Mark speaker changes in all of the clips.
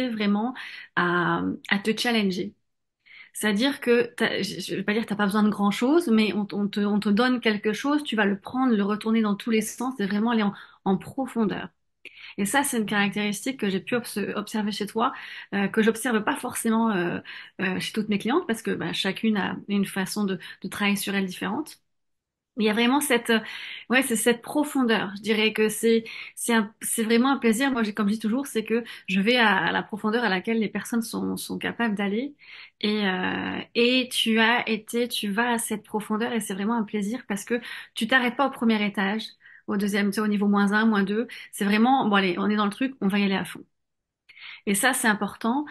Speaker 1: vraiment à te challenger. C'est-à-dire que, je ne vais pas dire que tu n'as pas besoin de grand-chose, mais on te donne quelque chose, tu vas le prendre, le retourner dans tous les sens et vraiment aller en profondeur. Et ça, c'est une caractéristique que j'ai pu observer chez toi, que j'observe pas forcément chez toutes mes clientes, parce que bah, chacune a une façon de travailler sur elle différente. Il y a vraiment ouais, c'est cette profondeur. Je dirais que c'est vraiment un plaisir. Moi, comme je dis toujours, c'est que je vais à la profondeur à laquelle les personnes sont capables d'aller. Et tu vas à cette profondeur et c'est vraiment un plaisir parce que tu t'arrêtes pas au premier étage, au deuxième, tu sais, au niveau -1, -2. C'est vraiment, bon, allez, on est dans le truc, on va y aller à fond. Et ça, c'est important.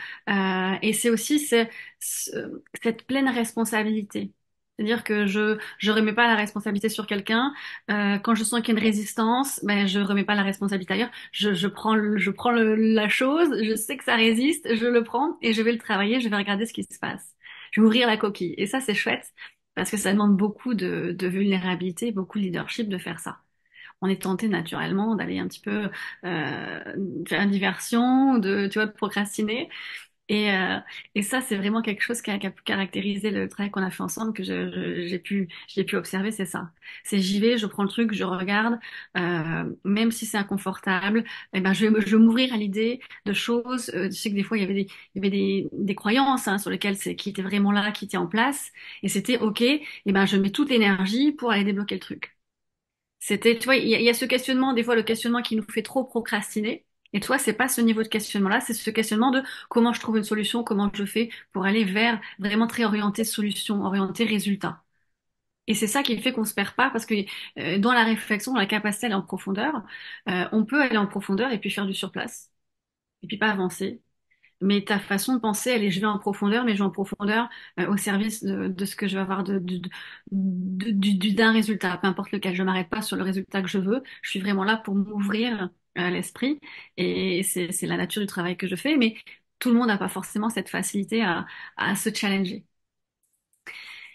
Speaker 1: Et c'est aussi cette pleine responsabilité. C'est-à-dire que je remets pas la responsabilité sur quelqu'un. Quand je sens qu'il y a une résistance, ben je remets pas la responsabilité ailleurs. Je prends la chose. Je sais que ça résiste. Je le prends et je vais le travailler. Je vais regarder ce qui se passe. Je vais ouvrir la coquille. Et ça, c'est chouette parce que ça demande beaucoup de vulnérabilité, beaucoup de leadership de faire ça. On est tenté naturellement d'aller un petit peu faire une diversion, tu vois, de procrastiner. Et, euh, et ça, c'est vraiment quelque chose qui a pu caractériser le travail qu'on a fait ensemble, que j'ai pu observer, c'est ça. C'est j'y vais, je prends le truc, je regarde, même si c'est inconfortable, eh ben, je vais m'ouvrir à l'idée de choses. Je sais que des fois, il y avait des croyances hein, sur lesquelles qui étaient vraiment là, qui étaient en place, et c'était OK, eh ben, je mets toute l'énergie pour aller débloquer le truc. C'était, tu vois, il y a ce questionnement, des fois le questionnement qui nous fait trop procrastiner. Et toi, c'est pas ce niveau de questionnement-là, c'est ce questionnement de comment je trouve une solution, comment je fais pour aller vers vraiment très orienté solution, orienté résultat. Et c'est ça qui fait qu'on se perd pas parce que dans la réflexion, dans la capacité à aller en profondeur, on peut aller en profondeur et puis faire du surplace et puis pas avancer. Mais ta façon de penser, elle est je vais en profondeur, mais je vais en profondeur au service de ce que je vais avoir d'un résultat, peu importe lequel. Je m'arrête pas sur le résultat que je veux. Je suis vraiment là pour m'ouvrir l'esprit. Et c'est la nature du travail que je fais. Mais tout le monde n'a pas forcément cette facilité à se challenger.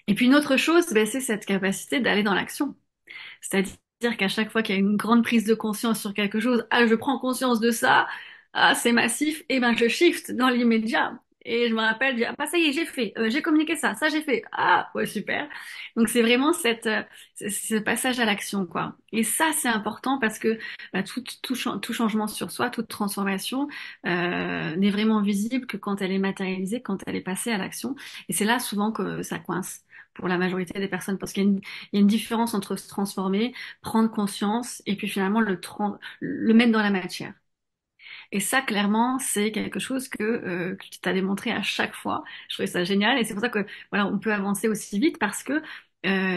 Speaker 1: Et puis une autre chose, ben, c'est cette capacité d'aller dans l'action. C'est-à-dire qu'à chaque fois qu'il y a une grande prise de conscience sur quelque chose, ah, je prends conscience de ça, ah, c'est massif, et ben je shift dans l'immédiat. Et je me rappelle, ah, bah, ça y est, j'ai fait, j'ai communiqué ça j'ai fait. Ah, ouais, super. Donc c'est vraiment ce passage à l'action, quoi. Et ça, c'est important parce que bah, tout changement sur soi, toute transformation n'est vraiment visible que quand elle est matérialisée, quand elle est passée à l'action. Et c'est là souvent que ça coince pour la majorité des personnes parce il y a une différence entre se transformer, prendre conscience et puis finalement le mettre dans la matière. Et ça, clairement, c'est quelque chose que tu t'as démontré à chaque fois. Je trouvais ça génial et c'est pour ça que voilà, on peut avancer aussi vite parce que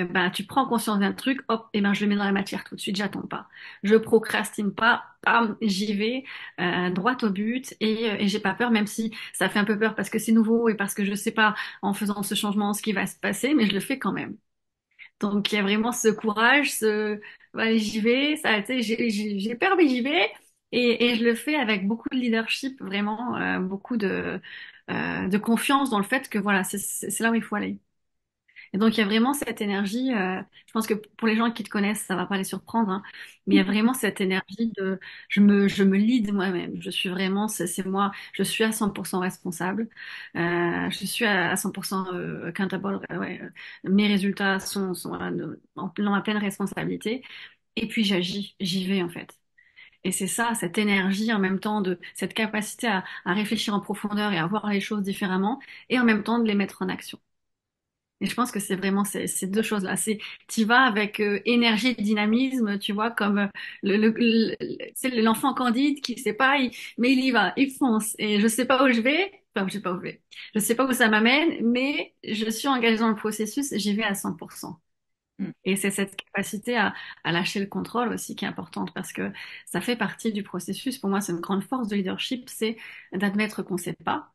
Speaker 1: bah, tu prends conscience d'un truc, hop, et ben je le mets dans la matière tout de suite, j'attends pas. Je procrastine pas, bam, j'y vais droit au but et j'ai pas peur, même si ça fait un peu peur parce que c'est nouveau et parce que je sais pas en faisant ce changement ce qui va se passer, mais je le fais quand même. Donc il y a vraiment ce courage, allez, j'y vais, ça, tu sais, j'ai peur mais j'y vais et je le fais avec beaucoup de leadership, vraiment beaucoup de confiance dans le fait que voilà, c'est là où il faut aller. Et donc, il y a vraiment cette énergie, je pense que pour les gens qui te connaissent, ça va pas les surprendre, hein, mais il y a vraiment cette énergie de, je me lead moi-même. Je suis vraiment, c'est moi, je suis à 100% responsable, je suis à 100% accountable, ouais, mes résultats sont voilà, dans ma pleine responsabilité. Et puis, j'y vais, en fait. Et c'est ça, cette énergie en même temps de cette capacité à réfléchir en profondeur et à voir les choses différemment, et en même temps de les mettre en action. Et je pense que c'est vraiment ces deux choses-là. Tu vas avec énergie et dynamisme, tu vois, comme c'est l'enfant candide qui sait pas, mais il y va, il fonce. Et je sais pas où je vais, enfin, je sais pas où je vais. Je sais pas où ça m'amène, mais je suis engagée dans le processus, j'y vais à 100%.
Speaker 2: Mm.
Speaker 1: Et c'est cette capacité à lâcher le contrôle aussi qui est importante parce que ça fait partie du processus. Pour moi, c'est une grande force de leadership, c'est d'admettre qu'on sait pas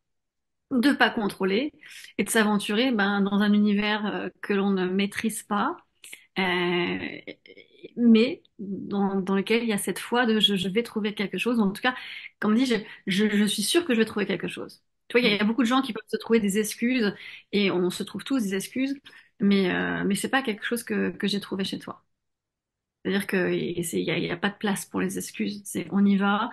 Speaker 1: de pas contrôler et de s'aventurer ben, dans un univers que l'on ne maîtrise pas, euh, mais dans lequel il y a cette foi de je vais trouver quelque chose. En tout cas, comme dit, je suis sûre que je vais trouver quelque chose. Tu vois, il y a beaucoup de gens qui peuvent se trouver des excuses et on se trouve tous des excuses, mais c'est pas quelque chose que j'ai trouvé chez toi. C'est-à-dire qu'il y a pas de place pour les excuses. C'est on y va